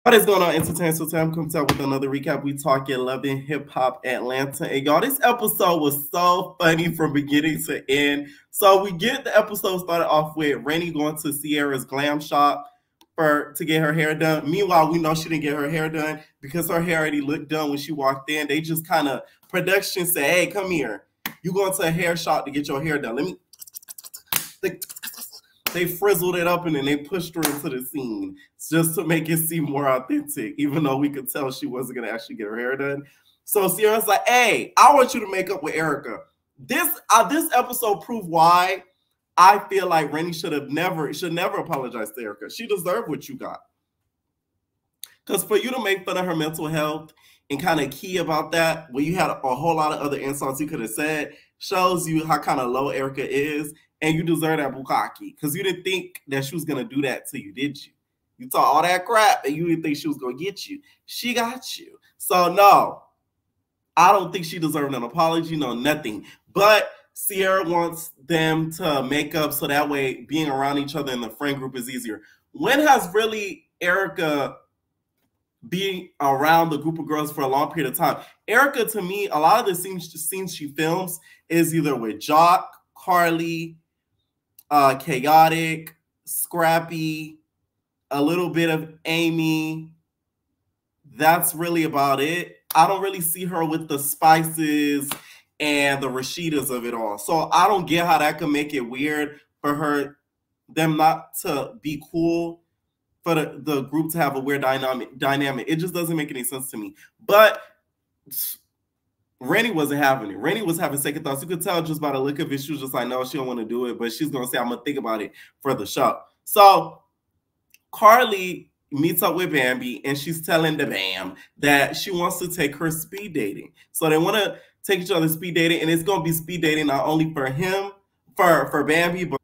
What is going on, Entertainment? So time comes out with another recap. We talking Love and Hip Hop Atlanta. And y'all, this episode was so funny from beginning to end. So we get the episode started off with Rennie going to Sierra's glam shop to get her hair done. Meanwhile, we know she didn't get her hair done because her hair already looked done when she walked in. They just kind of, production said, hey, come here. You going to a hair shop to get your hair done. They frizzled it up and then they pushed her into the scene just to make it seem more authentic, even though we could tell she wasn't going to actually get her hair done. So Sierra's like, hey, I want you to make up with Erica. This episode proved why I feel like Rennie should never apologize to Erica. She deserved what you got. Because for you to make fun of her mental health and kind of key about that, when you had a whole lot of other insults you could have said, shows you how kind of low Erica is. And you deserve that bukkake because you didn't think that she was going to do that to you, did you? You talk all that crap and you didn't think she was going to get you. She got you. So, no, I don't think she deserved an apology, no, nothing. But Sierra wants them to make up so that way being around each other in the friend group is easier. When has really Erica being around the group of girls for a long period of time? Erica, to me, a lot of the scenes she films is either with Jock, Karlie, Chaotic, Scrappy, a little bit of Amy. That's really about it. I don't really see her with the Spices and the Rashidas of it all. So I don't get how that could make it weird for them not to be cool, for the group to have a weird dynamic. It just doesn't make any sense to me. But Rennie wasn't having it. Rennie was having second thoughts. You could tell just by the look of it. She was just like, no, she don't want to do it. But she's going to say, I'm going to think about it for the show. So Karlie meets up with Bambi, and she's telling the Bam that she wants to take her speed dating. So they want to take each other speed dating, and it's going to be speed dating not only for him, for Bambi, but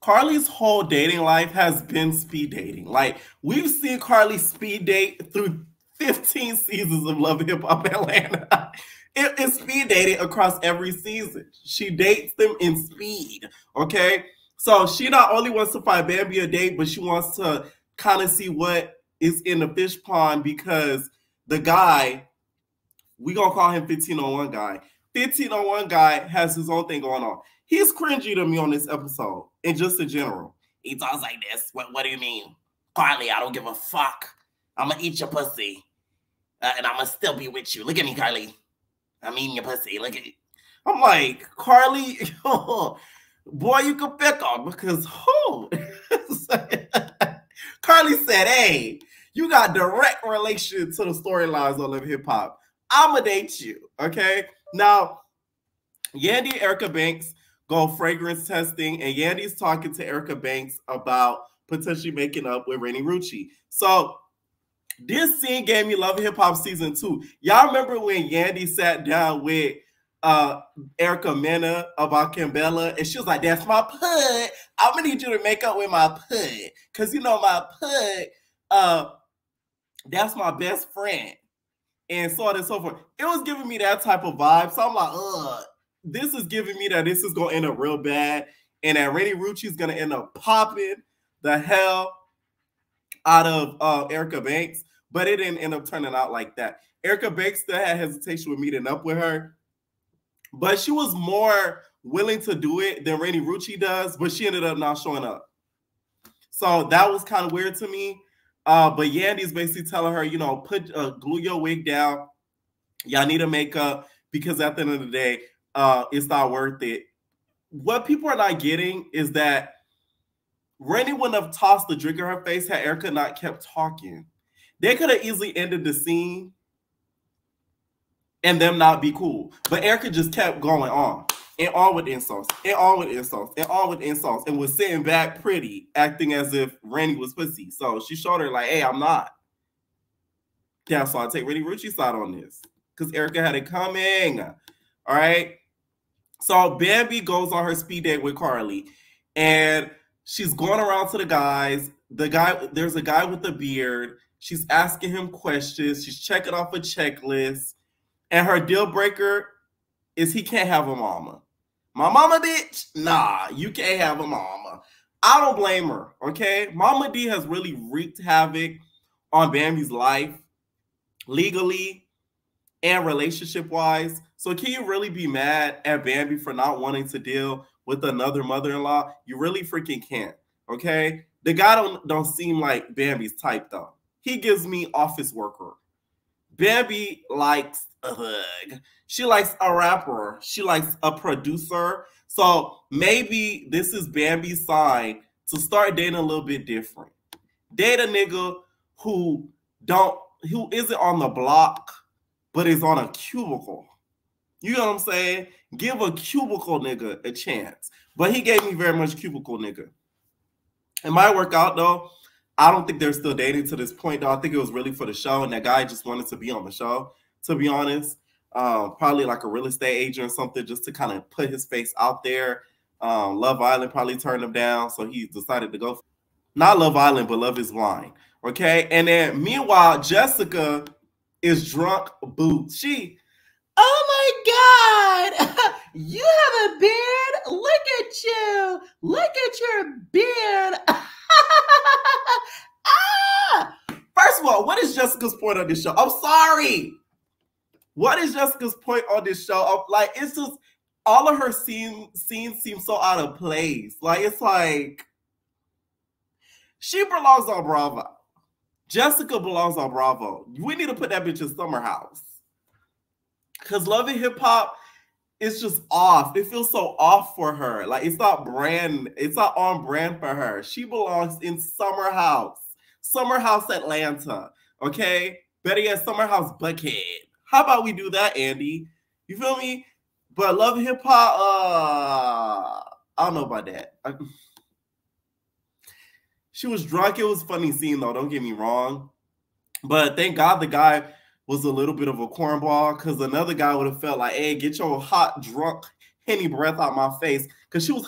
Karlie's whole dating life has been speed dating. Like, we've seen Karlie speed date through 15 seasons of Love and Hip Hop Atlanta. It is speed dating across every season. She dates them in speed, okay? So she not only wants to find Bambi a date, but she wants to kind of see what is in the fish pond because the guy, we gonna call him 1501 guy. 1501 guy has his own thing going on. He's cringy to me on this episode and just in general. He talks like this. What do you mean? Karlie, I don't give a fuck. I'm gonna eat your pussy. And I'm going to still be with you. Look at me, Karlie. I'm eating your pussy. Look at it. I'm like, Karlie, boy, you can pick on because who? Karlie said, hey, you got direct relation to the storylines on Love Hip Hop. I'm going to date you, okay? Now, Yandy and Erica Banks go fragrance testing, and Yandy's talking to Erica Banks about potentially making up with Rennie Rucci. So, this scene gave me Love and Hip Hop Season 2. Y'all remember when Yandy sat down with Erica Mena about Kimbella, and she was like, that's my pud. I'm going to need you to make up with my pud. Because, you know, my pud, that's my best friend. And so on and so forth. It was giving me that type of vibe. So I'm like, this is giving me that this is going to end up real bad. And that Rennie Rucci is going to end up popping the hell out of Erica Banks. But it didn't end up turning out like that. Erica Banks still had hesitation with meeting up with her. But she was more willing to do it than Rennie Rucci does. But she ended up not showing up. So that was kind of weird to me. But Yandy's basically telling her, you know, glue your wig down. Y'all need to make up. Because at the end of the day, it's not worth it. What people are not getting is that Rennie wouldn't have tossed the drink in her face had Erica not kept talking. They could have easily ended the scene and them not be cool. But Erica just kept going on. And on with insults. And on with insults. And on with insults. And was sitting back pretty, acting as if Rennie was pussy. So she showed her like, hey, I'm not. Yeah, so I'll take Rennie Rucci's side on this. Because Erica had it coming. All right? So Bambi goes on her speed date with Karlie. And she's going around to the guys. There's a guy with a beard. She's asking him questions. She's checking off a checklist. And her deal breaker is he can't have a mama. My mama, bitch? Nah, you can't have a mama. I don't blame her, okay? Mama D has really wreaked havoc on Bambi's life, legally and relationship-wise. So can you really be mad at Bambi for not wanting to deal with another mother-in-law? You really freaking can't, okay? The guy don't seem like Bambi's type, though. He gives me office worker. Bambi likes a hug. She likes a rapper. She likes a producer. So maybe this is Bambi's sign to start dating a little bit different. Date a nigga who isn't on the block, but is on a cubicle. You know what I'm saying? Give a cubicle nigga a chance. But he gave me very much cubicle nigga. It might work out though. I don't think they're still dating to this point though. I think it was really for the show, and that guy just wanted to be on the show, to be honest. Probably like a real estate agent or something, just to kind of put his face out there. Love Island probably turned him down, so he decided to go. Not Love Island, but Love is Blind. Okay? And then meanwhile, Jessica is drunk boots. Oh my God, you have a beard? Look at you. Look at your beard. First of all, what is Jessica's point on this show? I'm sorry. What is Jessica's point on this show? Like, it's just, all of her scenes seem so out of place. Like, it's like, she belongs on Bravo. Jessica belongs on Bravo. We need to put that bitch in Summer House. Because Love and Hip Hop is just off. It feels so off for her. Like, it's not on brand for her. She belongs in Summer House. Summer House Atlanta. Okay? Better yet, Summer House Buckhead. How about we do that, Andy? You feel me? But Love and Hip Hop, I don't know about that. She was drunk. It was a funny scene, though. Don't get me wrong. But thank God the guy was a little bit of a cornball, because another guy would have felt like, hey, get your hot, drunk, Henny breath out my face. Because she was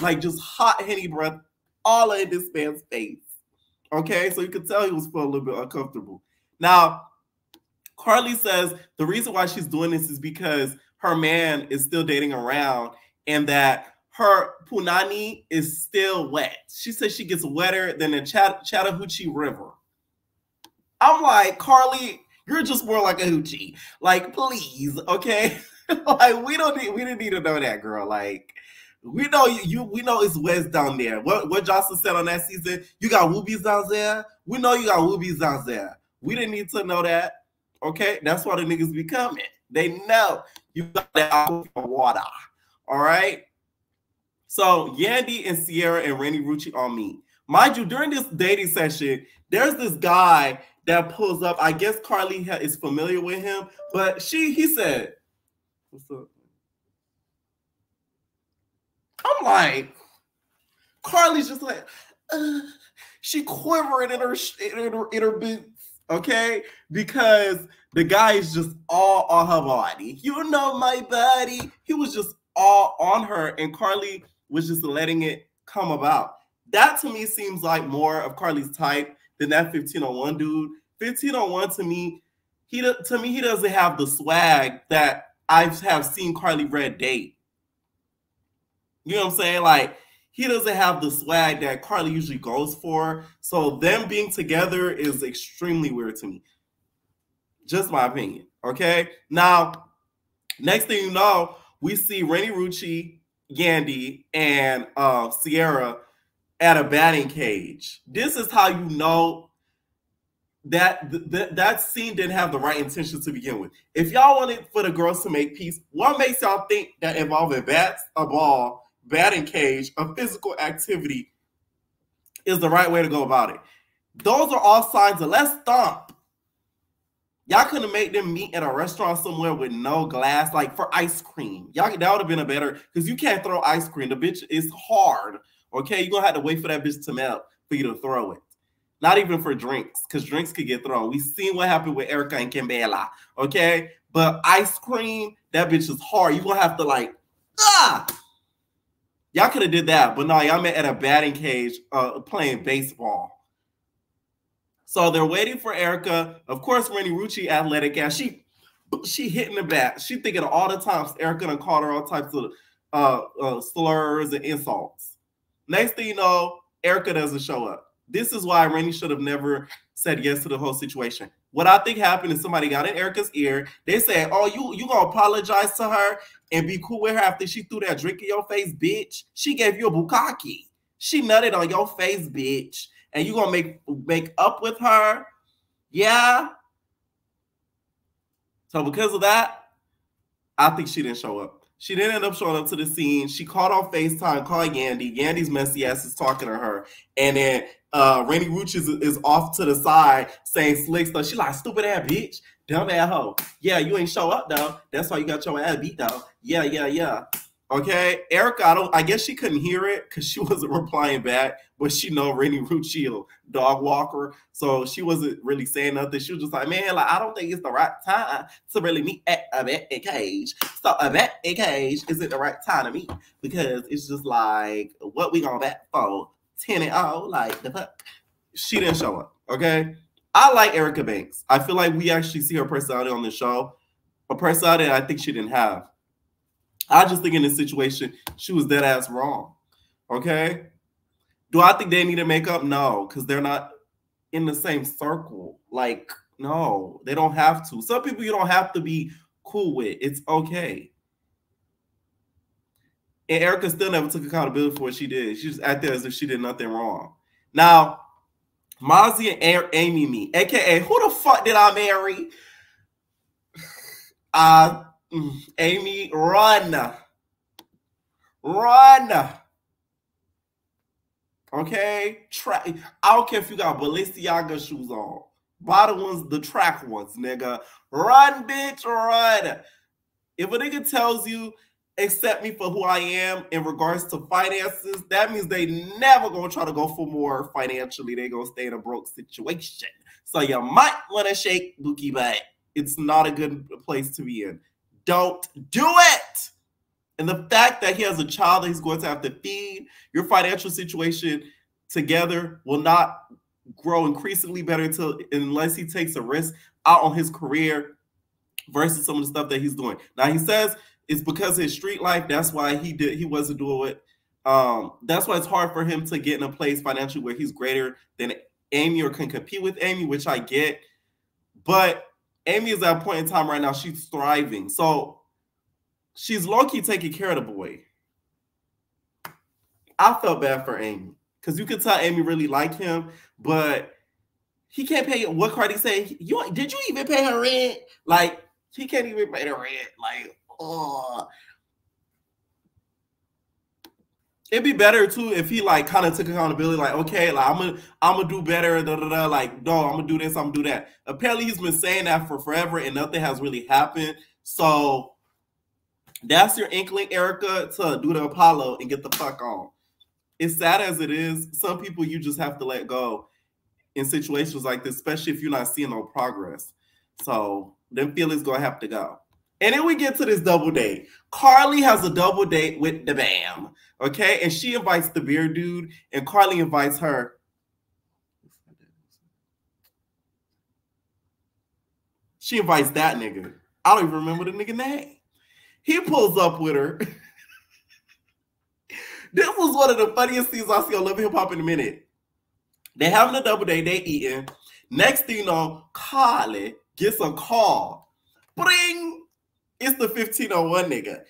like just hot Henny breath all in this man's face. Okay? So you could tell he was feeling a little bit uncomfortable. Now, Karlie says the reason why she's doing this is because her man is still dating around, and that her punani is still wet. She says she gets wetter than the Chattahoochee River. I'm like, Karlie, you're just more like a hoochie. Like, please, okay? Like, we didn't need to know that, girl. Like, we know we know it's west down there. What Jocelyn said on that season, you got woobies down there. We know you got woobies down there. We didn't need to know that. Okay? That's why the niggas be coming. They know you got that water. All right? So Yandy and Sierra and Rennie Rucci on me. Mind you, during this dating session, there's this guy that pulls up. I guess Karlie is familiar with him, but he said, "What's up?" I'm like, Karlie's just like, she quivering in her boots, okay? Because the guy is just all on her body. You know my body. He was just all on her, and Karlie was just letting it come about. That to me seems like more of Karlie's type than that 1501 dude. 1501 to me, he doesn't have the swag that I have seen Karlie Red date. You know what I'm saying? Like, he doesn't have the swag that Karlie usually goes for. So them being together is extremely weird to me. Just my opinion. Okay? Now, next thing you know, we see Rennie Rucci, Yandy, and Sierra at a batting cage. This is how you know that scene didn't have the right intentions to begin with. If y'all wanted for the girls to make peace, what makes y'all think that involving bats, a ball, batting cage, a physical activity is the right way to go about it? Those are all signs of let's stomp. Y'all could have made them meet at a restaurant somewhere with no glass, like for ice cream. That would have been a better, because you can't throw ice cream. The bitch is hard. Okay, you're gonna have to wait for that bitch to melt for you to throw it. Not even for drinks, because drinks could get thrown. We seen what happened with Erica and Kimbella. Okay, but ice cream, that bitch is hard. You're gonna have to like, Y'all could have did that, but no, y'all met at a batting cage playing baseball. So they're waiting for Erica. Of course, Rennie Rucci, athletic ass. She hitting the bat. She thinking of all the times Erica done called her all types of slurs and insults. Next thing you know, Erica doesn't show up. This is why Rennie should have never said yes to the whole situation. What I think happened is somebody got in Erica's ear. They said, oh, you gonna apologize to her and be cool with her after she threw that drink in your face, bitch? She gave you a bukkake. She nutted on your face, bitch. And you gonna make up with her? Yeah. So because of that, I think she didn't show up. She didn't end up showing up to the scene. She called on FaceTime, called Yandy. Yandy's messy ass is talking to her. And then Rennie Rooch is off to the side saying slick stuff. She like, stupid ass bitch, dumb ass hoe. Yeah, you ain't show up though. That's why you got your ass beat though. Yeah. Okay, Erica, I guess she couldn't hear it because she wasn't replying back, but she know Rennie Rucci, dog walker, so she wasn't really saying nothing. She was just like, man, like I don't think it's the right time to really meet at a cage. So at a cage isn't the right time to meet because it's just like, what we gonna bet for 10-0? Like the fuck? She didn't show up. Okay, I like Erica Banks. I feel like we actually see her personality on the show, a personality I think she didn't have. I just think in this situation, she was dead ass wrong. Okay? Do I think they need to make up? No, because they're not in the same circle. Like, no, they don't have to. Some people you don't have to be cool with. It's okay. And Erica still never took accountability for what she did. She just acted as if she did nothing wrong. Now, Mazy and Amy me, aka who the fuck did I marry? Amy, run. Okay? I don't care if you got Balenciaga shoes on. Buy the ones, the track ones, nigga. Run, bitch, run. If a nigga tells you, accept me for who I am in regards to finances, that means they never gonna try to go for more financially. They gonna stay in a broke situation. So you might want to shake Bookie butt. It's not a good place to be in. Don't do it. And the fact that he has a child that he's going to have to feed, your financial situation together will not grow increasingly better unless he takes a risk out on his career versus some of the stuff that he's doing. Now he says it's because of his street life. That's why he wasn't doing it. That's why it's hard for him to get in a place financially where he's greater than Amy or can compete with Amy, which I get. But Amy is at a point in time right now, she's thriving. So she's low-key taking care of the boy. I felt bad for Amy because you could tell Amy really liked him, but he can't pay. What Karlie say? Did you even pay her rent? Like, he can't even pay the rent. Like, oh. It'd be better too if he like kind of took accountability, like, okay, like I'm gonna do better, like, no, I'm gonna do this, I'm gonna do that. Apparently he's been saying that for forever and nothing has really happened. So that's your inkling, Erica, to do the Apollo and get the fuck on. As sad as it is, some people you just have to let go in situations like this, especially if you're not seeing no progress. So them feelings gonna have to go. And then we get to this double date. Karlie has a double date with the Bam, okay? And she invites the beer dude, and Karlie invites her. She invites that nigga. I don't even remember the nigga name. He pulls up with her. This was one of the funniest scenes I see on Love and Hip Hop in a minute. They having a double date, they eating. Next thing you know, Karlie gets a call. Bring! It's the 1501 nigga.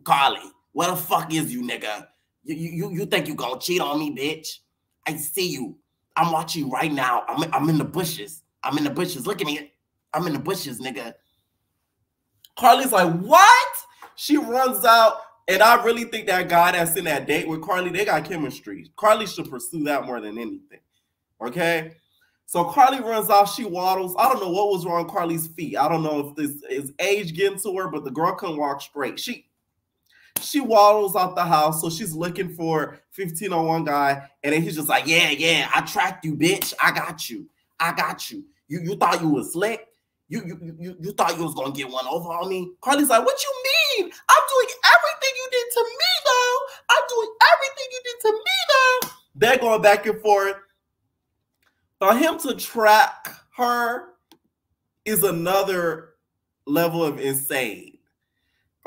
Karlie, where the fuck is you, nigga? You think you gonna cheat on me, bitch? I see you. I'm watching you right now. I'm in the bushes. I'm in the bushes. Look at me. I'm in the bushes, nigga. Karlie's like, what? She runs out, and I really think that guy that's in that date with Karlie, they got chemistry. Karlie should pursue that more than anything, okay? So Karlie runs off, she waddles. I don't know what was wrong with Karlie's feet. I don't know if this is age getting to her, but the girl couldn't walk straight. She waddles out the house, so she's looking for 1501 guy, and then he's just like, yeah, I tracked you, bitch. I got you. You thought you was slick? You thought you was gonna get one over on me? Karlie's like, what you mean? I'm doing everything you did to me, though. I'm doing everything you did to me, though. They're going back and forth. For him to track her is another level of insane.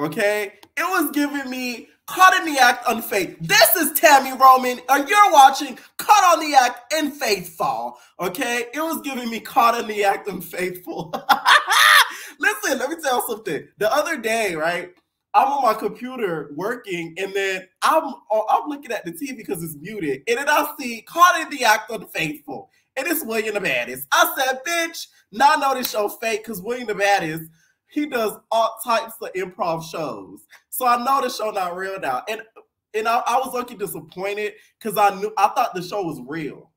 Okay? It was giving me Caught in the Act, Unfaithful. This is Tammy Roman, and you're watching Caught on the Act, Unfaithful. Okay? It was giving me Caught in the Act, Unfaithful. Listen, let me tell you something. The other day, right, I'm on my computer working, and then I'm looking at the TV because it's muted, and then I see Caught in the Act, Unfaithful. And it's William the Baddest. I said, bitch, now I know this show fake because William the Baddest, he does all types of improv shows. So I know the show not real now. And I was lucky disappointed because I thought the show was real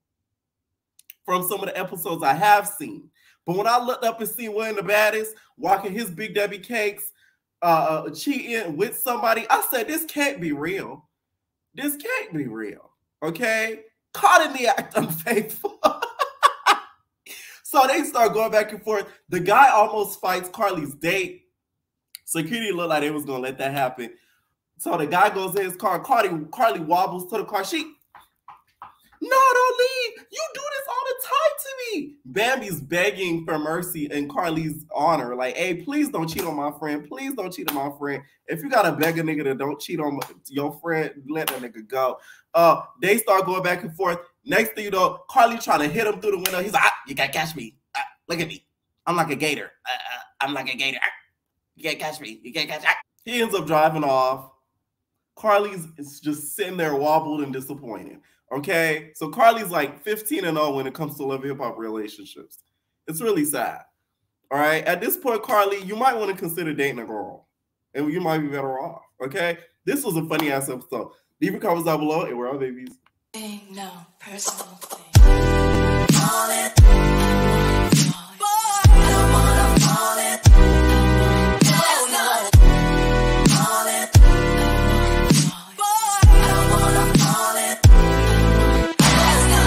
from some of the episodes I have seen. But when I looked up and seen William the Baddest walking his Big Debbie cakes, cheating with somebody, I said, this can't be real. This can't be real. Okay? Caught in the Act, Unfaithful. So they start going back and forth. The guy almost fights Karlie's date. Security looked like they was going to let that happen. So the guy goes in his car. Karlie wobbles to the car. No, don't leave. You do this all the time to me. Bambi's begging for mercy in Karlie's honor. Like, hey, please don't cheat on my friend. Please don't cheat on my friend. If you got to beg a nigga to don't cheat on your friend, let that nigga go. They start going back and forth. Next thing you know, Karlie trying to hit him through the window. He's like, you can't catch me. Look at me. I'm like a gator. I'm like a gator. You can't catch me. You can't catch me. He ends up driving off. Karlie's is just sitting there wobbled and disappointed. Okay? So Karlie's like 15-0 when it comes to love and hip-hop relationships. It's really sad. All right? At this point, Karlie, you might want to consider dating a girl. And you might be better off. Okay? This was a funny-ass episode. Leave your comments down below, and we're all babies. No personal thing.